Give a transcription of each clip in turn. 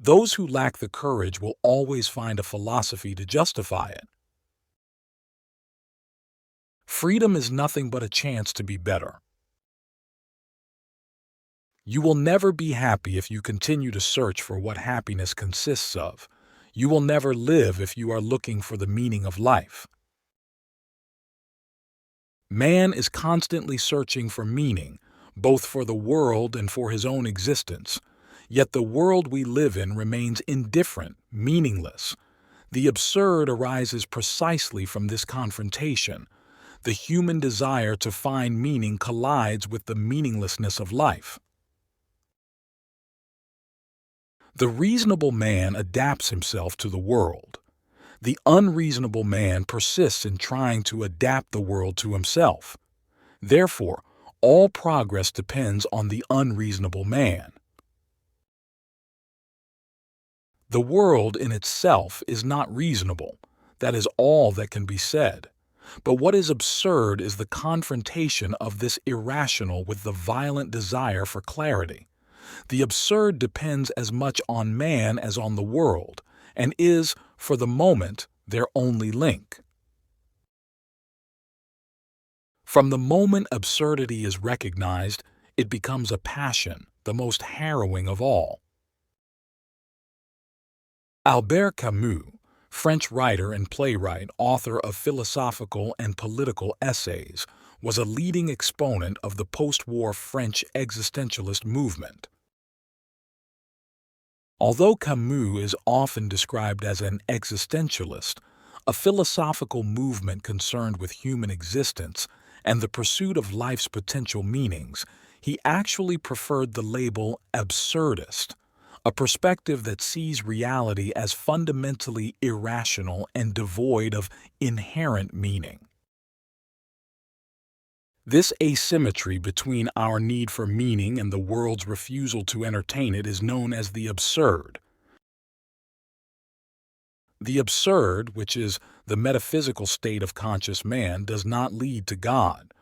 Those who lack the courage will always find a philosophy to justify it. Freedom is nothing but a chance to be better. You will never be happy if you continue to search for what happiness consists of. You will never live if you are looking for the meaning of life. Man is constantly searching for meaning, both for the world and for his own existence. Yet the world we live in remains indifferent, meaningless. The absurd arises precisely from this confrontation. The human desire to find meaning collides with the meaninglessness of life. The reasonable man adapts himself to the world. The unreasonable man persists in trying to adapt the world to himself. Therefore, all progress depends on the unreasonable man. The world in itself is not reasonable. That is all that can be said. But what is absurd is the confrontation of this irrational with the violent desire for clarity. The absurd depends as much on man as on the world, and is, for the moment, their only link. From the moment absurdity is recognized, it becomes a passion, the most harrowing of all. Albert Camus, French writer and playwright, author of philosophical and political essays, was a leading exponent of the post-war French existentialist movement. Although Camus is often described as an existentialist, a philosophical movement concerned with human existence and the pursuit of life's potential meanings, he actually preferred the label absurdist, a perspective that sees reality as fundamentally irrational and devoid of inherent meaning. This asymmetry between our need for meaning and the world's refusal to entertain it is known as the absurd. The absurd, which is the metaphysical state of conscious man, does not lead to God.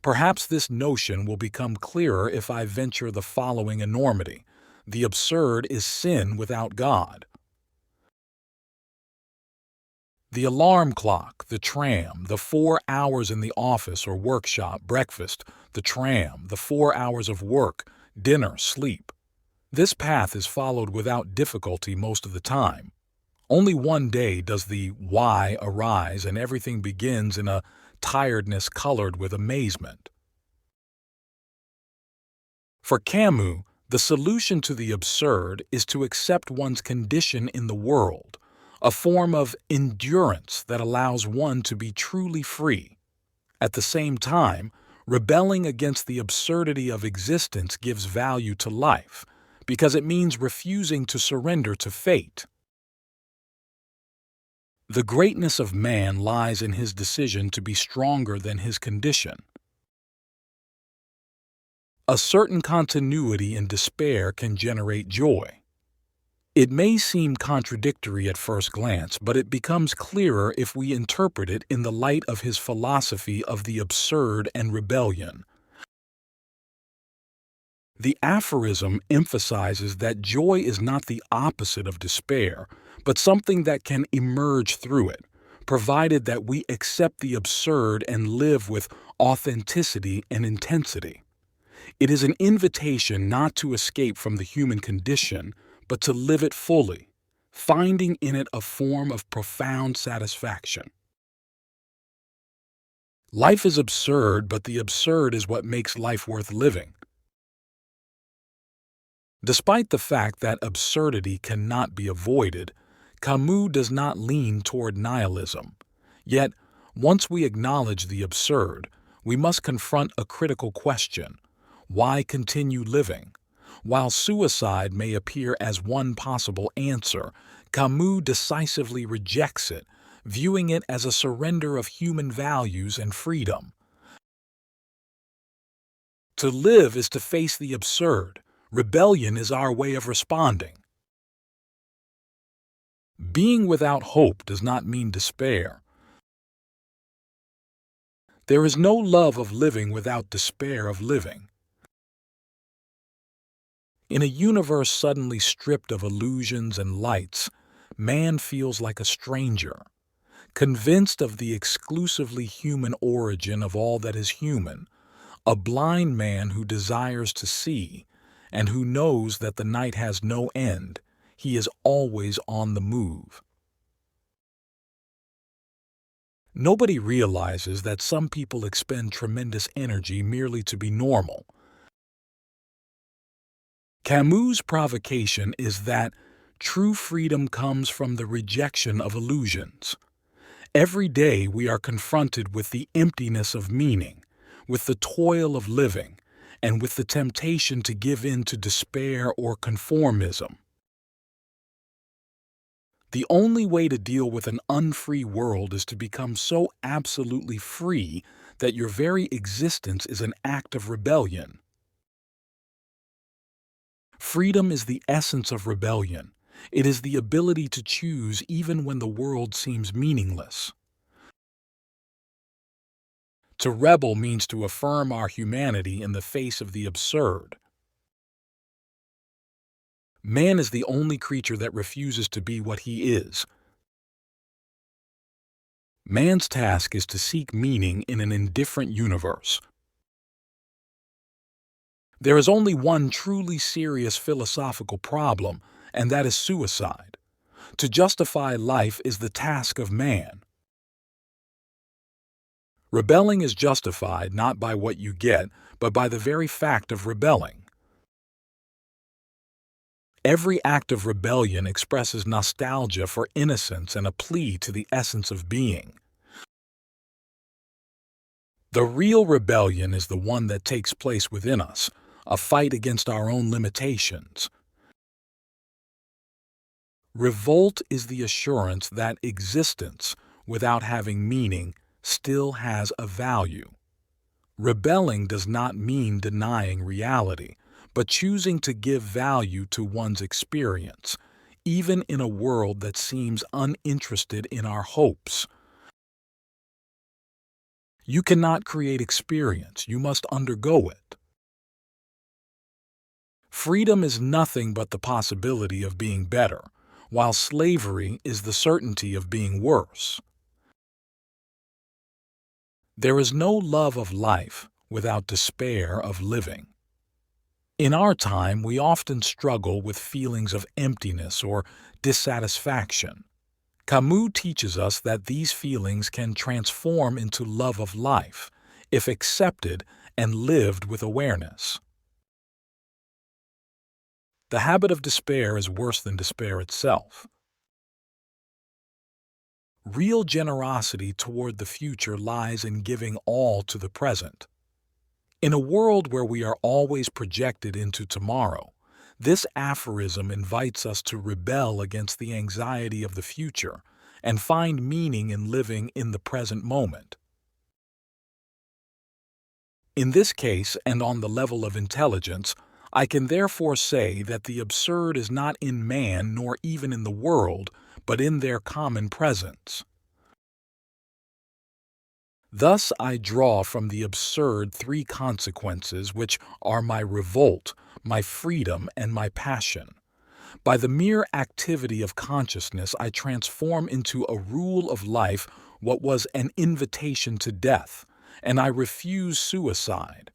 Perhaps this notion will become clearer if I venture the following enormity. The absurd is sin without God. The alarm clock, the tram, the 4 hours in the office or workshop, breakfast, the tram, the 4 hours of work, dinner, sleep. This path is followed without difficulty most of the time. Only one day does the why arise, and everything begins in a tiredness colored with amazement. For Camus, the solution to the absurd is to accept one's condition in the world, a form of endurance that allows one to be truly free. At the same time, rebelling against the absurdity of existence gives value to life, because it means refusing to surrender to fate. The greatness of man lies in his decision to be stronger than his condition. A certain continuity in despair can generate joy. It may seem contradictory at first glance, but it becomes clearer if we interpret it in the light of his philosophy of the absurd and rebellion. The aphorism emphasizes that joy is not the opposite of despair, but something that can emerge through it, provided that we accept the absurd and live with authenticity and intensity. It is an invitation not to escape from the human condition, but to live it fully, finding in it a form of profound satisfaction. Life is absurd, but the absurd is what makes life worth living. Despite the fact that absurdity cannot be avoided, Camus does not lean toward nihilism. Yet, once we acknowledge the absurd, we must confront a critical question: why continue living? While suicide may appear as one possible answer, Camus decisively rejects it, viewing it as a surrender of human values and freedom. To live is to face the absurd. Rebellion is our way of responding. Being without hope does not mean despair. There is no love of living without despair of living. In a universe suddenly stripped of illusions and lights, man feels like a stranger, convinced of the exclusively human origin of all that is human, a blind man who desires to see, and who knows that the night has no end. He is always on the move. Nobody realizes that some people expend tremendous energy merely to be normal. Camus' provocation is that true freedom comes from the rejection of illusions. Every day we are confronted with the emptiness of meaning, with the toil of living, and with the temptation to give in to despair or conformism. The only way to deal with an unfree world is to become so absolutely free that your very existence is an act of rebellion. Freedom is the essence of rebellion. It is the ability to choose even when the world seems meaningless. To rebel means to affirm our humanity in the face of the absurd. Man is the only creature that refuses to be what he is. Man's task is to seek meaning in an indifferent universe. There is only one truly serious philosophical problem, and that is suicide. To justify life is the task of man. Rebelling is justified not by what you get, but by the very fact of rebelling. Every act of rebellion expresses nostalgia for innocence and a plea to the essence of being. The real rebellion is the one that takes place within us, a fight against our own limitations. Revolt is the assurance that existence, without having meaning, still has a value. Rebelling does not mean denying reality, but choosing to give value to one's experience, even in a world that seems uninterested in our hopes. You cannot create experience, you must undergo it. Freedom is nothing but the possibility of being better, while slavery is the certainty of being worse. There is no love of life without despair of living. In our time, we often struggle with feelings of emptiness or dissatisfaction. Camus teaches us that these feelings can transform into love of life if accepted and lived with awareness. The habit of despair is worse than despair itself. Real generosity toward the future lies in giving all to the present. In a world where we are always projected into tomorrow, this aphorism invites us to rebel against the anxiety of the future and find meaning in living in the present moment. In this case, and on the level of intelligence, I can therefore say that the absurd is not in man nor even in the world, but in their common presence. Thus I draw from the absurd three consequences which are my revolt, my freedom, and my passion. By the mere activity of consciousness I transform into a rule of life what was an invitation to death, and I refuse suicide.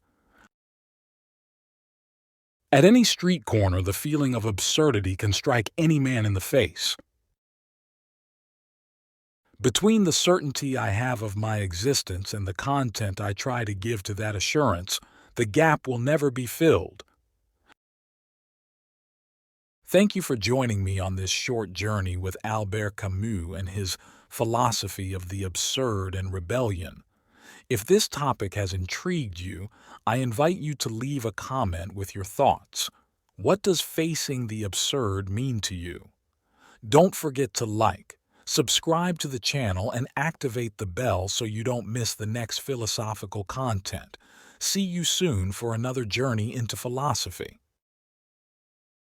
At any street corner, the feeling of absurdity can strike any man in the face. Between the certainty I have of my existence and the content I try to give to that assurance, the gap will never be filled. Thank you for joining me on this short journey with Albert Camus and his philosophy of the absurd and rebellion. If this topic has intrigued you, I invite you to leave a comment with your thoughts. What does facing the absurd mean to you? Don't forget to like, subscribe to the channel, and activate the bell so you don't miss the next philosophical content. See you soon for another journey into philosophy.